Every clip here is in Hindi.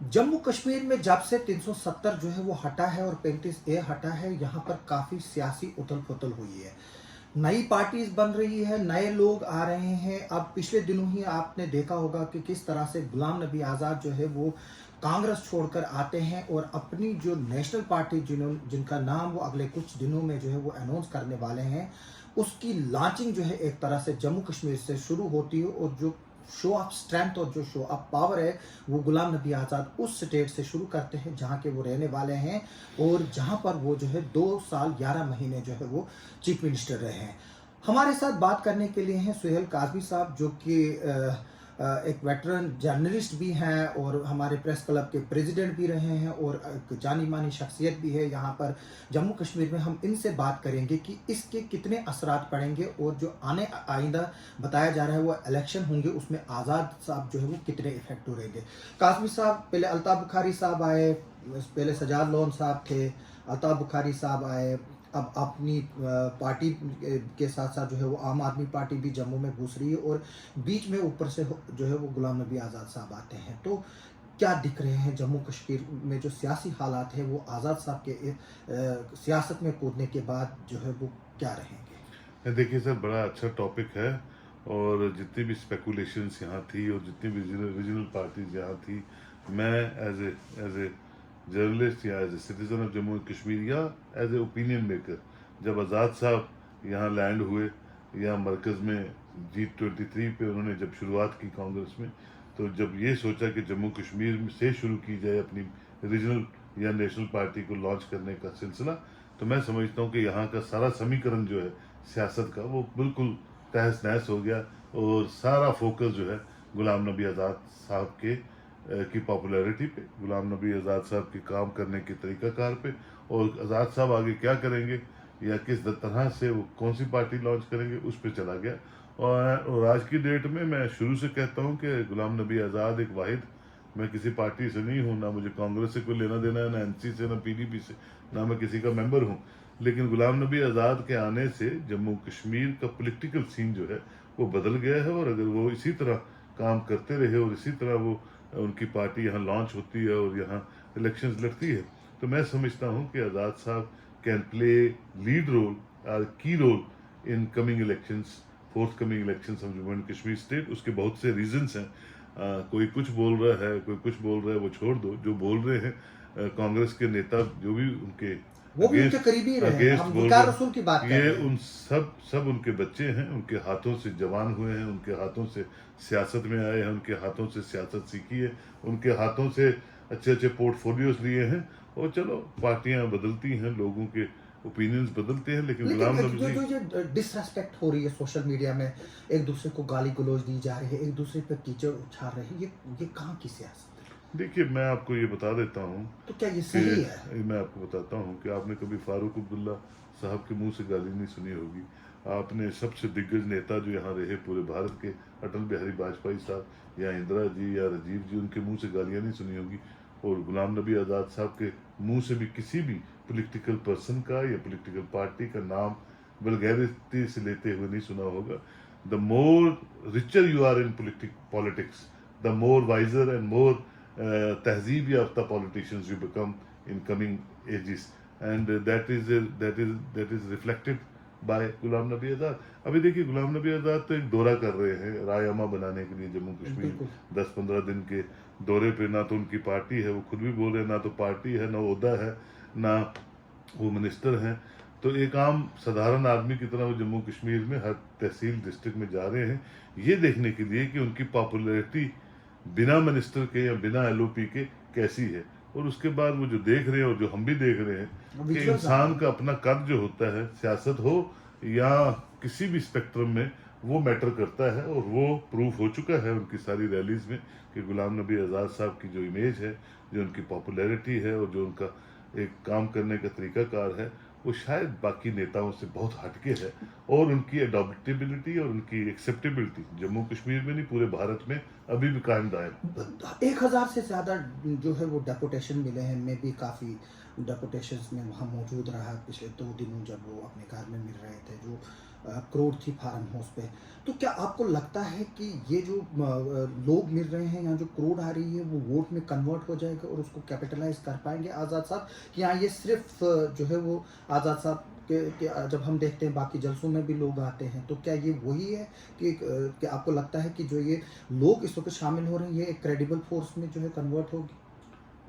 जम्मू कश्मीर में जब से 370 जो है वो हटा है और 35A हटा है, यहाँ पर काफ़ी सियासी उथल-पुथल हुई है। नई पार्टीज़ बन रही है, नए लोग आ रहे हैं। अब पिछले दिनों ही आपने देखा होगा कि किस तरह से गुलाम नबी आज़ाद जो है वो कांग्रेस छोड़कर आते हैं और अपनी जो नेशनल पार्टी जिनका नाम वो अगले कुछ दिनों में जो है वो अनाउंस करने वाले हैं, उसकी लॉन्चिंग जो है एक तरह से जम्मू कश्मीर से शुरू होती है और जो शो ऑफ स्ट्रेंथ और जो शो ऑफ पावर है वो गुलाम नबी आज़ाद उस स्टेट से शुरू करते हैं जहाँ के वो रहने वाले हैं और जहाँ पर वो जो है 2 साल 11 महीने जो है वो चीफ मिनिस्टर रहे हैं। हमारे साथ बात करने के लिए हैं सुहेल काजमी साहब, जो कि एक वेटरन जर्नलिस्ट भी हैं और हमारे प्रेस क्लब के प्रेसिडेंट भी रहे हैं और एक जानी मानी शख्सियत भी है यहाँ पर जम्मू कश्मीर में। हम इनसे बात करेंगे कि इसके कितने असरात पड़ेंगे और जो आइंदा बताया जा रहा है वो इलेक्शन होंगे, उसमें आज़ाद साहब जो है वो कितने इफेक्टिव रहेंगे। काजमी साहब, पहले अल्ताफ़ बुखारी साहब आए, पहले सजाद लोन साहब थे, अल्ताफ़ बुखारी साहब आए, अब अपनी पार्टी के साथ साथ जो है वो आम आदमी पार्टी भी जम्मू में घुस रही है और बीच में ऊपर से जो है वो गुलाम नबी आज़ाद साहब आते हैं। तो क्या दिख रहे हैं जम्मू कश्मीर में जो सियासी हालात है वो आज़ाद साहब के सियासत में कूदने के बाद जो है वो क्या रहेंगे? देखिए सर, बड़ा अच्छा टॉपिक है। और जितनी भी स्पेकुलेशंस यहाँ थी और जितनी भी रीजनल पार्टीज यहाँ थी, मैं एज ए जर्नलिस्ट या as a citizen of Jammu and Kashmir या एज ए ओपिनियन मेकर, जब आज़ाद साहब यहाँ लैंड हुए या मरकज़ में G23 पे उन्होंने जब शुरुआत की कांग्रेस में, तो जब ये सोचा कि जम्मू कश्मीर से शुरू की जाए अपनी रीजनल या नेशनल पार्टी को लॉन्च करने का सिलसिला, तो मैं समझता हूँ कि यहाँ का सारा समीकरण जो है सियासत का वो बिल्कुल तहस नहस हो गया और सारा फोकस जो है गुलाम नबी आज़ाद साहब के की पॉपुलैरिटी पे, गुलाम नबी आज़ाद साहब के काम करने के तरीक़ाकार पे, और आज़ाद साहब आगे क्या करेंगे या किस तरह से वो कौन सी पार्टी लॉन्च करेंगे उस पर चला गया। और आज की डेट में मैं शुरू से कहता हूँ कि गुलाम नबी आज़ाद एक वाहिद, मैं किसी पार्टी से नहीं हूँ, ना मुझे कांग्रेस से कोई लेना देना है, ना NC से, ना PDP से, ना मैं किसी का मेंबर हूँ, लेकिन गुलाम नबी आज़ाद के आने से जम्मू कश्मीर का पॉलिटिकल सीन जो है वो बदल गया है। और अगर वो इसी तरह काम करते रहे और इसी तरह वो उनकी पार्टी यहाँ लॉन्च होती है और यहाँ इलेक्शंस लड़ती है, तो मैं समझता हूँ कि आज़ाद साहब कैन प्ले लीड रोल और key role in coming elections, fourth coming elections of Jammu and Kashmir state. उसके बहुत से रीजंस हैं। कोई कुछ बोल रहा है, कोई कुछ बोल रहा है, वो छोड़ दो। जो बोल रहे हैं कांग्रेस के नेता, जो भी उनके वो भी उनके करीबी रहे हैं, हम बोल वकार रहे रसूल की बात हैं, कर ये रहे हैं। उन सब उनके बच्चे हैं, उनके हाथों से जवान हुए हैं, उनके हाथों से सियासत में आए हैं, उनके हाथों से सियासत सीखी है, उनके हाथों से अच्छे अच्छे पोर्टफोलियोज लिए हैं। और चलो, पार्टियां बदलती हैं, लोगों के ओपिनियंस बदलते हैं, लेकिन गुलाम लेकिन नबी जो जी। जो ये डिसरेस्पेक्ट हो रही है सोशल मीडिया में, एक दूसरे को गाली गलौज दी जा रही है, एक दूसरे पे कीचड़ उछाल रहे हैं, ये कहाँ की सियासत है? देखिए, मैं आपको ये बता देता हूँ तो क्या ये कि सही है? मैं आपको बताता हूँ कि आपने कभी फारूक अब्दुल्ला साहब के मुंह से गाली नहीं सुनी होगी। आपने सबसे दिग्गज नेता जो यहाँ रहे पूरे भारत के, अटल बिहारी वाजपेयी साहब या इंदिरा जी या राजीव जी, उनके मुंह से गालियाँ नहीं सुनी होगी। और गुलाम नबी आज़ाद साहब के मुंह से भी किसी भी पोलिटिकल पर्सन का या पोलिटिकल पार्टी का नाम वल्गैरिटी से लेते हुए नहीं सुना होगा। The more richer you are in politics, the more wiser and more तहजीब याफ्ता politicians you become in coming ages, and that is reflected by Ghulam Nabi Azad. अभी देखिए, गुलाम नबी आज़ाद तो एक दौरा कर रहे हैं रायमा बनाने के लिए जम्मू कश्मीर, बिल्कुल। 10-15 दिन के दौरे पे। ना तो उनकी पार्टी है, वो खुद भी बोल रहे हैं, ना तो पार्टी है, ना ओहदा है, ना वो मिनिस्टर हैं। तो एक आम साधारण आदमी की तरह वो जम्मू कश्मीर में हर तहसील डिस्ट्रिक्ट में जा रहे हैं, ये देखने के लिए कि उनकी पॉपुलैरिटी बिना मिनिस्टर के या बिना LOP के कैसी है। और उसके बाद वो जो देख रहे हैं और जो हम भी देख रहे हैं कि विजुअल्स आ रहे इंसान हैं। का अपना कद जो होता है, सियासत हो या किसी भी स्पेक्ट्रम में, वो मैटर करता है। और वो प्रूफ हो चुका है उनकी सारी रैलीज में कि गुलाम नबी आज़ाद साहब की जो इमेज है, जो उनकी पॉपुलैरिटी है और जो उनका एक काम करने का तरीकाकार है, वो शायद बाकी नेताओं से बहुत हटके है। और उनकी अडॉप्टेबिलिटी और उनकी एक्सेप्टेबिलिटी जम्मू कश्मीर में नहीं, पूरे भारत में अभी भी कायम दायम। 1000 से ज़्यादा जो है वो डेपुटेशन मिले हैं। मैं भी काफ़ी डेपुटेशंस में वहाँ मौजूद रहा पिछले 2 दिनों जब वो अपने घर में मिल रहे थे। जो करोड़ थी फार्म हाउस पे। तो क्या आपको लगता है कि ये जो लोग मिल रहे हैं, यहाँ जो करोड़ आ रही है, वो वोट में कन्वर्ट हो जाएगा और उसको कैपिटलाइज़ कर पाएँगे आज़ाद साहब? कि यहाँ ये सिर्फ़ जो है वो आज़ाद साहब के जब हम देखते हैं बाकी जलसों में भी लोग आते हैं, तो क्या ये वही है कि क्या आपको लगता है कि जो ये लोग इस वक़्त शामिल हो रहे हैं, ये एक क्रेडिबल फ़ोर्स में जो है कन्वर्ट होगी?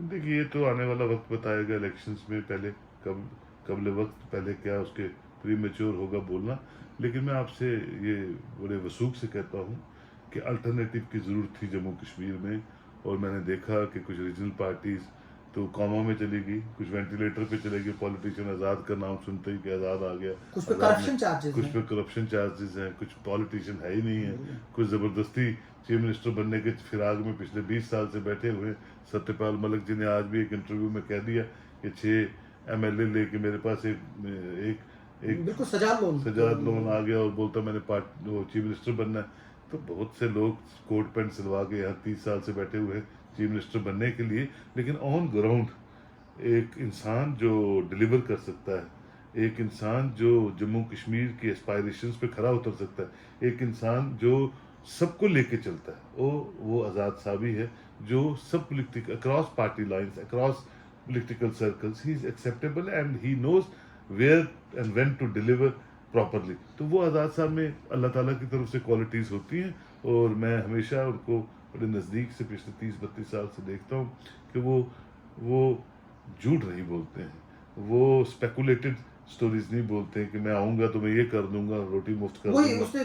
देखिए, ये तो आने वाला वक्त बताएगा इलेक्शंस में, पहले कब कबल वक्त पहले क्या उसके प्री मेच्योर होगा बोलना। लेकिन मैं आपसे ये बड़े वसूख से कहता हूँ कि अल्टरनेटिव की ज़रूरत थी जम्मू कश्मीर में। और मैंने देखा कि कुछ रीजनल पार्टीज़ तो कॉमा में चली गई, कुछ वेंटिलेटर पे चले गए। पॉलिटिशियन आज़ाद का नाम सुनते ही कि आज़ाद आ गया, कुछ पे आज़ाद करप्शन चार्जेज़ कुछ हैं। पे करप्शन चार्जेस हैं, कुछ पॉलिटिशियन है ही नहीं है, बिल्कुल। कुछ ज़बरदस्ती चीफ मिनिस्टर बनने के फिराक में पिछले 20 साल से बैठे हुए हैं। सत्यपाल मलिक जी ने आज भी एक इंटरव्यू में कह दिया कि 6 MLA लेके मेरे पास एक एक बिल्कुल सजाद लोन आ गया और बोलता मैंने वो चीफ मिनिस्टर बनना है। तो बहुत से लोग कोट पैंट सिलवा के यहाँ 30 साल से बैठे हुए हैं चीफ मिनिस्टर बनने के लिए। लेकिन ऑन ग्राउंड एक इंसान जो डिलीवर कर सकता है, एक इंसान जो जम्मू कश्मीर की एस्पायरेशंस पे खरा उतर सकता है, एक इंसान जो सबको लेके चलता है, वो आज़ाद साहब ही है, जो सब political across party lines, across political circles, he is acceptable and he knows where and when to deliver properly। तो वो आज़ाद साहब में अल्लाह ताला की तरफ से क्वालिटीज़ होती हैं और मैं हमेशा उनको बड़े नज़दीक से पिछले 30-32 साल से देखता हूँ कि वो झूठ नहीं बोलते हैं, वो स्पेकुलेटेड स्टोरीज नहीं बोलते हैं कि मैं आऊँगा तो मैं ये कर दूंगा, रोटी मुफ्त कर वही दूंगा। उसने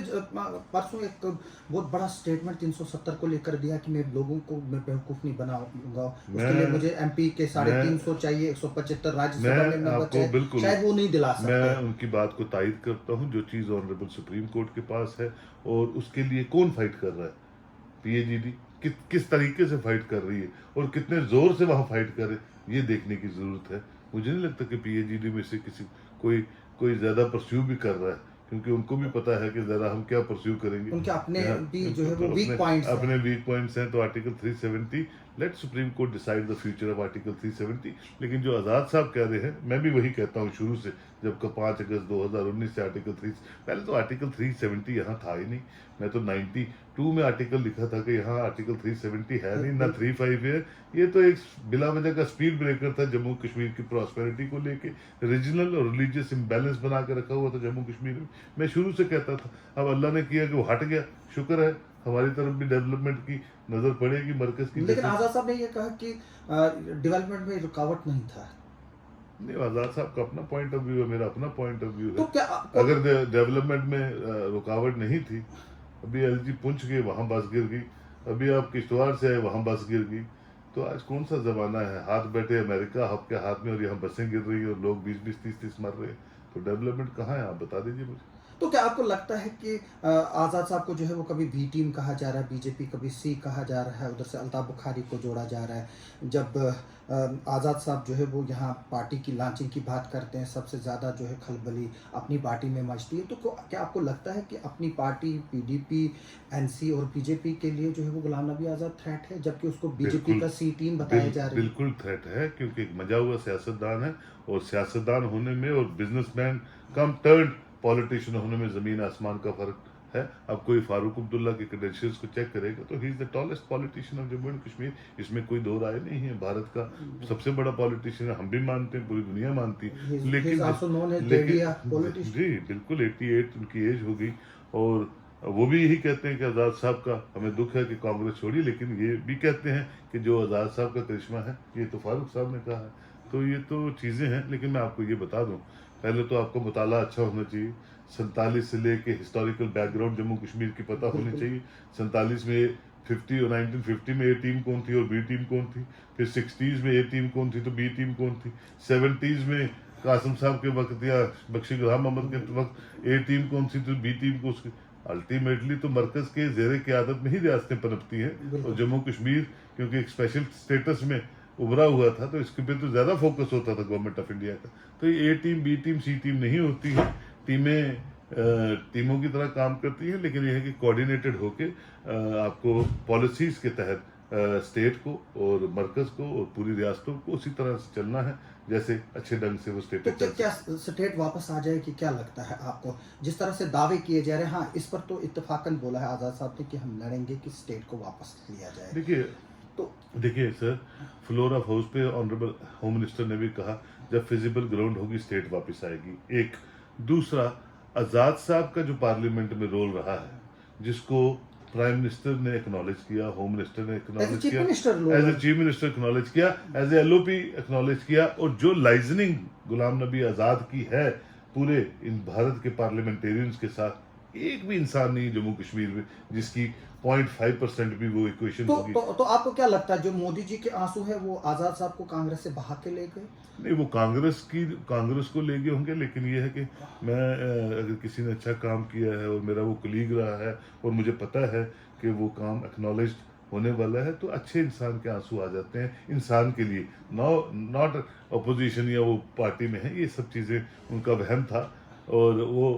परसों एक बहुत बड़ा स्टेटमेंट 370 को लेकर दिया कि मैं लोगों को मैं बेवकूफ़ नहीं बनाऊंगा, उसके लिए मैं मुझे MP के 350 चाहिए, 175 राज्यसभा मैं में मेंबर आपको चाहिए, बिल्कुल शायद वो नहीं दिला मैं सकते। उनकी बात को तायद करता हूँ। जो चीज़ ऑनरेबल सुप्रीम कोर्ट के पास है और उसके लिए कौन फाइट कर रहा है, PAGD किस तरीके से फाइट कर रही है और कितने जोर से वहाँ फाइट कर रहे हैं, ये देखने की ज़रूरत है। मुझे नहीं लगता कि PAGD में से कोई कोई ज़्यादा परस्यू भी कर रहा है, क्योंकि उनको भी पता है कि ज़रा हम क्या परस्यू करेंगे। उनके अपने यहाँ भी जो है वो तो वीक पॉइंट्स हैं। अपने वीक पॉइंट्स हैं। तो article 370, let supreme court decide the future of article 370। लेकिन जो आज़ाद साहब कह रहे हैं, मैं भी वही कहता हूँ शुरू से, जब 5 अगस्त 2019 से आर्टिकल 3, पहले तो आर्टिकल 370 यहाँ था ही नहीं। मैं तो 92 में आर्टिकल लिखा था कि यहाँ आर्टिकल 370 है नहीं, ना 35 है। ये तो एक बिला वजह का स्पीड ब्रेकर था जम्मू कश्मीर की प्रॉस्पेरिटी को लेके, रीजनल और रिलीजियस इम्बैलेंस बना के रखा हुआ था जम्मू कश्मीर में। मैं शुरू से कहता था, अब अल्लाह ने किया कि वो हट गया, शुक्र है। हमारी तरफ भी डेवलपमेंट की नज़र पड़ेगी मरकज की। लेकिन आज़ाद साहब ने ये कहा कि डेवलपमेंट में रुकावट नहीं था। नहीं, आज़ाद साहब का अपना पॉइंट ऑफ व्यू है, मेरा अपना पॉइंट ऑफ व्यू तो है। क्या अगर डेवलपमेंट में रुकावट नहीं थी, अभी LG पुंछ गए वहाँ बस गिर गई, अभी आप किश्तवाड़ से आए वहाँ बस गिर गई। तो आज कौन सा ज़माना है, हाथ बैठे अमेरिका आपके हाथ में और यहाँ बसें गिर रही हैं और लोग 20-20, 30-30 मर रहे हैं। तो डेवलपमेंट कहाँ है, आप बता दीजिए मुझे। तो क्या आपको लगता है कि आज़ाद साहब को जो है वो कभी B टीम कहा जा रहा है, बीजेपी कभी C कहा जा रहा है, उधर से अल्ताफ बुखारी को जोड़ा जा रहा है। जब आज़ाद साहब जो है वो यहाँ पार्टी की लॉन्चिंग की बात करते हैं, सबसे ज़्यादा जो है खलबली अपनी पार्टी में मचती है। तो क्या आपको लगता है कि अपनी पार्टी PDP, NC और बीजेपी के लिए जो है वो गुलाम नबी आज़ाद थ्रेट है, जबकि उसको बीजेपी का C टीम बताया जा रही है? बिल्कुल थ्रेट है, क्योंकि एक मजा हुआ सियासतदान है और सियासतदान होने में और बिजनेसमैन कम टर्न पॉलिटिशियन होने में ज़मीन आसमान का फ़र्क है। अब कोई फारूक अब्दुल्ला के क्रेडेंशियल्स को चेक करेगा तो he is the tallest politician of Jammu and Kashmir. इसमें कोई दो राय नहीं है। भारत का सबसे बड़ा पॉलिटिशियन है, हम भी मानते हैं, पूरी दुनिया मानती है। He is लेकिन also known as Dedia politician. जी बिल्कुल, 88 उनकी एज हो गई और वो भी यही कहते हैं कि आज़ाद साहब का हमें दुख है कि कांग्रेस छोड़ी, लेकिन ये भी कहते हैं कि जो आज़ाद साहब का करिश्मा है ये तो फारूक साहब ने कहा है। तो ये तो चीज़ें हैं। लेकिन मैं आपको ये बता दूं, पहले तो आपको मुताला अच्छा होना चाहिए। 47 से लेके हिस्टोरिकल बैकग्राउंड जम्मू कश्मीर की पता होनी चाहिए। 47 में 50 और 1950 में A टीम कौन थी और B टीम कौन थी, फिर 60s में A टीम कौन थी तो B टीम कौन थी, 70s में कासिम साहब के वक्त या बख्शी गुलाम मोहम्मद के वक्त A टीम कौन सी तो B टीम को। अल्टीमेटली तो मरकज के ज़ेरे क़यादत में ही रियासतें पनपती हैं और जम्मू कश्मीर क्योंकि एक स्पेशल स्टेटस में उभरा हुआ था तो इसके पे तो ज़्यादा फोकस होता था गवर्नमेंट ऑफ इंडिया का। तो ये A team B team C team नहीं होती है, टीमों की तरह काम करती है। लेकिन यह है कि कोऑर्डिनेटेड होके आपको पॉलिसीज़ के तहत स्टेट को और मरकज़ को और पूरी रियासतों को उसी तरह से चलना है जैसे अच्छे ढंग से वो तो स्टेटें क्या चल क्या सकती स्टेट वापस आ जाएगी, क्या लगता है आपको? जिस तरह से दावे किए जा रहे हैं, हाँ, इस पर तो इत्तेफाकन बोला है आज़ाद साहब ने कि हम लड़ेंगे कि स्टेट को वापस लिया जाए। देखिए तो देखिए सर, फ्लोर ऑफ हाउस पे ऑनरेबल होम मिनिस्टर ने भी कहा जब फिजिबल ग्राउंड होगी स्टेट वापस आएगी। एक दूसरा, आज़ाद साहब का जो पार्लियामेंट में रोल रहा है, जिसको प्राइम मिनिस्टर ने एक्नॉलेज किया, होम मिनिस्टर ने एज़ अ एक्नॉलेज चीफ किया, minister as a chief minister acknowledge किया, एज ए एलओपी एक्नॉलेज किया, और जो लाइजनिंग गुलाम नबी आज़ाद की है पूरे इन भारत के पार्लियामेंटेरियंस के साथ, एक भी इंसान नहीं जम्मू कश्मीर में जिसकी 0.5% भी वो इक्वेशन होगी। तो आपको क्या लगता है जो मोदी जी के आंसू है वो आज़ाद साहब को कांग्रेस से बहा के ले गए? नहीं, वो कांग्रेस को ले गए होंगे, लेकिन ये है कि मैं अगर किसी ने अच्छा काम किया है और मेरा वो कलीग रहा है और मुझे पता है कि वो काम एक्नॉलेज होने वाला है, तो अच्छे इंसान के आंसू आ जाते हैं इंसान के लिए, नॉट अपोजिशन या वो पार्टी में है। ये सब चीज़ें उनका वहम था और वो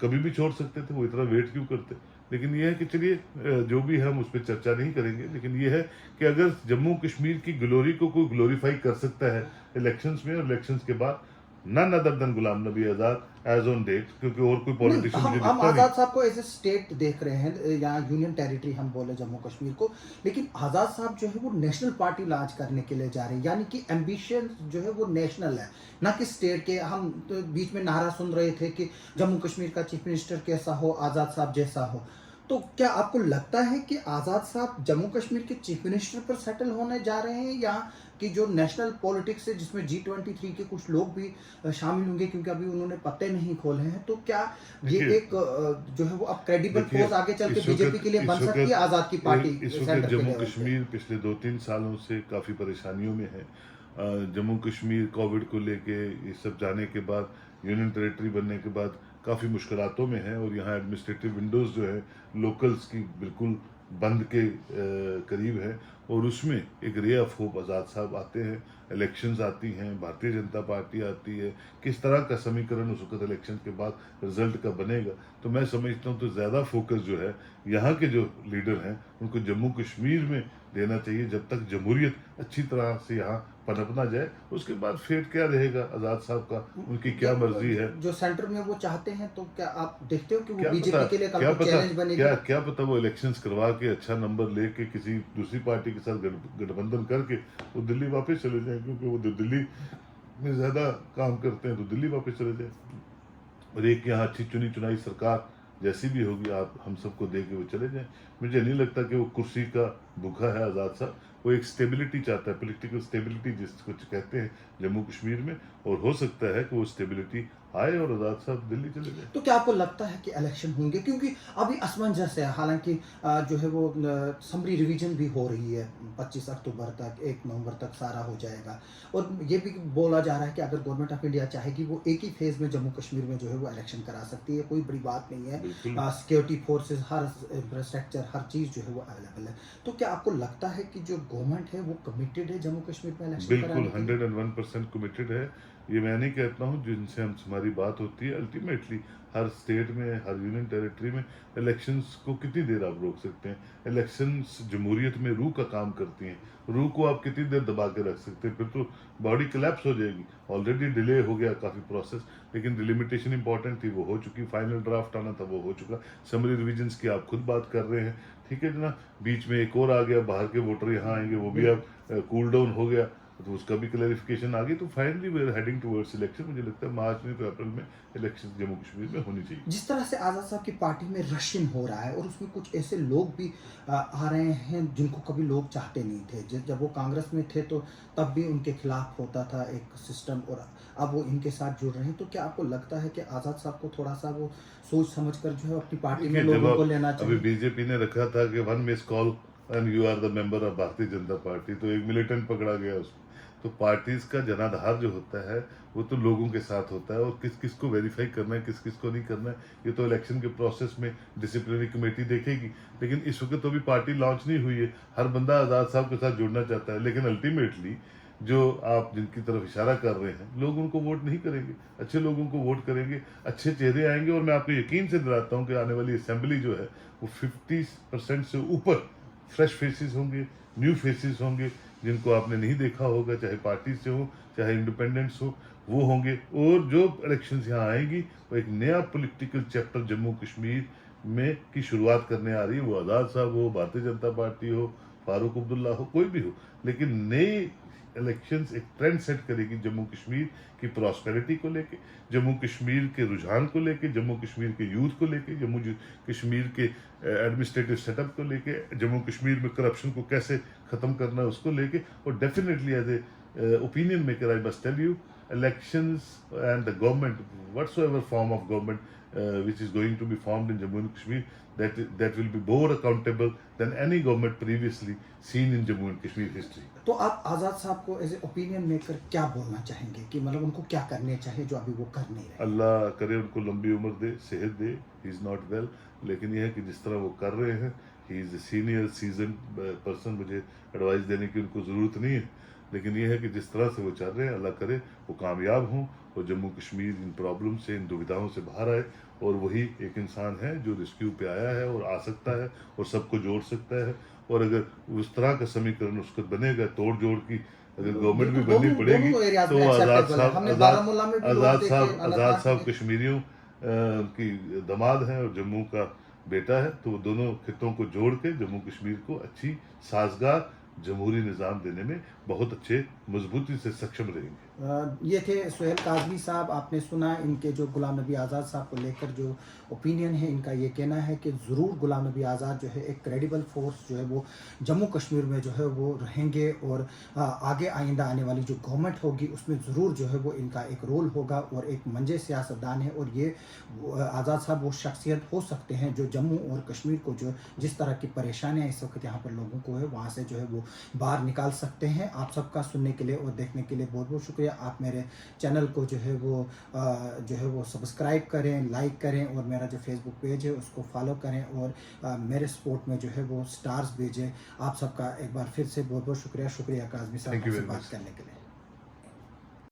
कभी भी छोड़ सकते थे, वो इतना वेट क्यों करते। लेकिन ये है कि चलिए, जो भी है हम उस पर चर्चा नहीं करेंगे, लेकिन ये है कि अगर जम्मू कश्मीर की ग्लोरी को कोई ग्लोरीफाई कर सकता है इलेक्शंस में और इलेक्शंस के बाद, none other than Ghulam Nabi Azad as on date, क्योंकि और कोई नहीं, पॉलिटिशियन मुझे हम दिखता नहीं। आज़ाद साहब को एज ए स्टेट देख रहे हैं, या यूनियन टेरिटरी हम बोले जम्मू कश्मीर को, लेकिन आज़ाद साहब जो है वो नेशनल पार्टी लॉन्च करने के लिए जा रहे हैं, यानी कि एम्बिशन जो है वो नेशनल है, ना कि स्टेट के। हम तो बीच में नारा सुन रहे थे कि जम्मू कश्मीर का चीफ मिनिस्टर कैसा हो, आज़ाद साहब जैसा हो। तो क्या आपको लगता है कि आज़ाद साहब जम्मू कश्मीर के चीफ मिनिस्टर पर सेटल होने जा रहे हैं, या कि जो नेशनल पॉलिटिक्स है जिसमें G23 के कुछ लोग भी शामिल होंगे, क्योंकि अभी उन्होंने पत्ते नहीं खोले हैं, तो क्या ये देखिए एक जो है वो अब क्रेडिबल देखिए फोर्स आगे चल के इस बीजेपी वक्त के लिए इस बन सकती है, वक्त आज़ाद की पार्टी इस वक्त सेंटर के जम्मू लेवल पे? कश्मीर पिछले 2-3 सालों से काफ़ी परेशानियों में है। जम्मू कश्मीर कोविड को लेके ये सब जाने के बाद, यूनियन टेरिटरी बनने के बाद काफ़ी मुश्किलातों में है, और यहाँ एडमिनिस्ट्रेटिव विंडोज़ जो है लोकल्स की बिल्कुल बंद के करीब है। और उसमें एक रे ऑफ होप आज़ाद साहब आते हैं, इलेक्शंस आती हैं, भारतीय जनता पार्टी आती है, किस तरह का समीकरण उस वक्त इलेक्शन के बाद रिजल्ट का बनेगा। तो मैं समझता हूँ तो ज़्यादा फोकस जो है यहाँ के जो लीडर हैं उनको जम्मू कश्मीर में देना चाहिए, जब तक जमहूरियत अच्छी तरह से यहाँ पनपना जाए। उसके बाद फेट क्या रहेगा आज़ाद साहब का, उनकी क्या मर्जी है। जो सेंटर में वो चाहते हैं, तो क्या आप देखते हो कि वो क्या पता बीजेपी के लिए कल क्या को पता चैलेंज बनेगी? क्या पता वो इलेक्शंस करवा के अच्छा नंबर लेके किसी दूसरी पार्टी के साथ गठबंधन करके वो दिल्ली वापस चले जाएं, क्योंकि वो दिल्ली में ज़्यादा काम करते हैं, तो दिल्ली वापस चले जाए। और एक यहाँ अच्छी चुनी चुनाई सरकार जैसी भी होगी, आप हम सबको दे के वो चले जाएं। मुझे नहीं लगता कि वो कुर्सी का भूखा है आज़ाद साहब। वो एक स्टेबिलिटी चाहता है, पॉलिटिकल स्टेबिलिटी जिसको कहते हैं जम्मू कश्मीर में, और हो सकता है कि वो स्टेबिलिटी आए और आज़ाद साहब दिल्ली चले जाए। तो क्या आपको लगता है कि इलेक्शन होंगे? क्योंकि अभी असमंजस है, हालांकि जो है वो समरी रिवीजन भी हो रही है 25 अक्टूबर तक, 1 नवंबर तक सारा हो जाएगा, और ये भी बोला जा रहा है कि अगर गवर्नमेंट ऑफ इंडिया चाहेगी वो एक ही फेज में जम्मू कश्मीर में जो है वो इलेक्शन करा सकती है, कोई बड़ी बात नहीं है। बिल्कुल सिक्योरिटी फोर्सेस, हर इंफ्रास्ट्रक्चर, हर चीज़ जो है वो अवेलेबल है। तो क्या आपको लगता है कि जो गवर्नमेंट है वो कमिटेड है जम्मू कश्मीर में इलेक्शन बिल्कुल कराने के लिए? 101% कमिटेड है। ये मैं नहीं कहता हूँ, जिनसे हम हमारी बात होती है अल्टीमेटली हर स्टेट में, हर यूनियन टेरिटरी में इलेक्शंस को कितनी देर आप रोक सकते हैं। इलेक्शंस जमहूरियत में रूह का काम करती हैं। रूह को आप कितनी देर दबा के रख सकते हैं, फिर तो बॉडी कोलैप्स हो जाएगी। ऑलरेडी डिले हो गया काफ़ी प्रोसेस, लेकिन डिलिमिटेशन इंपॉर्टेंट थी, वो हो चुकी। फाइनल ड्राफ्ट आना था, वो हो चुका। समरी रिविजन्स की आप खुद बात कर रहे हैं, ठीक है ना। बीच में एक और आ गया, बाहर के वोटर यहाँ आएंगे, वो भी अब कूल डाउन हो गया, तो उसका भी क्लैरिफिकेशन आ गई। तो finally we are heading towards election. मुझे लगता है मार्च नहीं तो अप्रैल में इलेक्शन जम्मू कश्मीर में होनी चाहिए। जिस तरह से आज़ाद साहब की पार्टी में रशियन हो रहा है, और उसमें कुछ ऐसे लोग भी आ रहे हैं जिनको कभी लोग चाहते नहीं थे। जब वो कांग्रेस में थे तो तब भी उनके खिलाफ होता था एक सिस्टम, और अब वो इनके साथ जुड़ रहे हैं। तो क्या आपको लगता है कि आज़ाद साहब को थोड़ा सा वो सोच समझ कर जो है अपनी पार्टी में देखिए, लोगों को लेना अभी चाहिए? बीजेपी ने रखा था कि 1 miss call and you are the member of Bharatiya Janata party, तो एक मिलिटेंट पकड़ा गया उसमें। तो पार्टीज का जनाधार जो होता है वो तो लोगों के साथ होता है, और किस किस को वेरीफाई करना है, किस किस को नहीं करना है, ये तो इलेक्शन के प्रोसेस में डिसिप्लिनरी कमेटी देखेगी। लेकिन इस वक्त तो अभी पार्टी लॉन्च नहीं हुई है, हर बंदा आज़ाद साहब के साथ जुड़ना चाहता है, लेकिन अल्टीमेटली जो आप जिनकी तरफ इशारा कर रहे हैं, लोग उनको वोट नहीं करेंगे। अच्छे लोगों को वोट करेंगे, अच्छे चेहरे आएंगे, और मैं आपको यकीन से दिलाता हूँ कि आने वाली असेंबली जो है वो 50% से ऊपर फ्रेश फेसेस होंगे, न्यू फेसेस होंगे जिनको आपने नहीं देखा होगा, चाहे पार्टी से हो चाहे इंडिपेंडेंट्स हो, वो होंगे। और जो इलेक्शंस यहाँ आएंगी वो एक नया पॉलिटिकल चैप्टर जम्मू कश्मीर में की शुरुआत करने आ रही है। वो आज़ाद साहब हो, भारतीय जनता पार्टी हो, फारूक अब्दुल्ला हो, कोई भी हो, लेकिन नई इलेक्शंस एक ट्रेंड सेट करेगी जम्मू कश्मीर की प्रॉस्पेरिटी को लेके, जम्मू कश्मीर के रुझान को लेके, जम्मू कश्मीर के यूथ को लेके, कश्मीर के एडमिनिस्ट्रेटिव सेटअप को लेके, जम्मू कश्मीर में करप्शन को कैसे ख़त्म करना है उसको लेके। और definitely as a opinion maker I must tell you, elections and the government, whatsoever form of government which is going to be formed in Jammu and Kashmir, that will be more accountable than any government previously seen in Jammu and Kashmir history. तो आप आज़ाद साहब को एज ए ओपिनियन मेकर क्या बोलना चाहेंगे कि मतलब उनको क्या करने चाहिए जो अभी वो कर नहीं रहे? अल्लाह करे उनको लंबी उम्र दे, सेहत दे। ही इज़ नॉट वेल, लेकिन यह है कि जिस तरह वो कर रहे हैं, he is a senior season person, मुझे एडवाइस देने की उनको ज़रूरत नहीं है। लेकिन यह है कि जिस तरह से वो चल रहे हैं, अल्लाह करे वो कामयाब हों और जम्मू कश्मीर इन प्रॉब्लम से, इन दुविधाओं से बाहर आए। और वही एक इंसान है जो रेस्क्यू पे आया है और आ सकता है और सबको जोड़ सकता है। और अगर उस तरह का समीकरण उसको बनेगा, तोड़ जोड़ की अगर गवर्नमेंट भी बननी पड़ेगी, तो आज़ाद साहब कश्मीरियों की दामाद हैं और जम्मू का बेटा है, तो वो दोनों खितों को जोड़ के जम्मू कश्मीर को अच्छी साजगार जमहूरी निज़ाम देने में बहुत अच्छे मजबूती से सक्षम रहेंगे। ये थे सुहेल काज़मी साहब। आपने सुना इनके जो गुलाम नबी आज़ाद साहब को लेकर जो ओपिनियन है, इनका ये कहना है कि ज़रूर गुलाम नबी आज़ाद जो है एक क्रेडिबल फोर्स जो है वो जम्मू कश्मीर में जो है वो रहेंगे और आगे आइंदा आने वाली जो गवर्नमेंट होगी उसमें ज़रूर जो है वो इनका एक रोल होगा। और एक मंजे सियासतदान है और ये आज़ाद साहब वो शख्सियत हो सकते हैं जो जम्मू और कश्मीर को जो जिस तरह की परेशानियाँ इस वक्त यहाँ पर लोगों को है वहाँ से जो है वो बाहर निकाल सकते हैं। आप सबका सुनने के लिए और देखने के लिए बहुत बहुत शुक्रिया। आप मेरे चैनल को जो है वो सब्सक्राइब करें, लाइक करें और मेरा जो फेसबुक पेज है उसको फॉलो करें और मेरे सपोर्ट में जो है वो स्टार्स भेजें। आप सबका एक बार फिर से बहुत बहुत शुक्रिया काज़मी साहब से बात करने के लिए।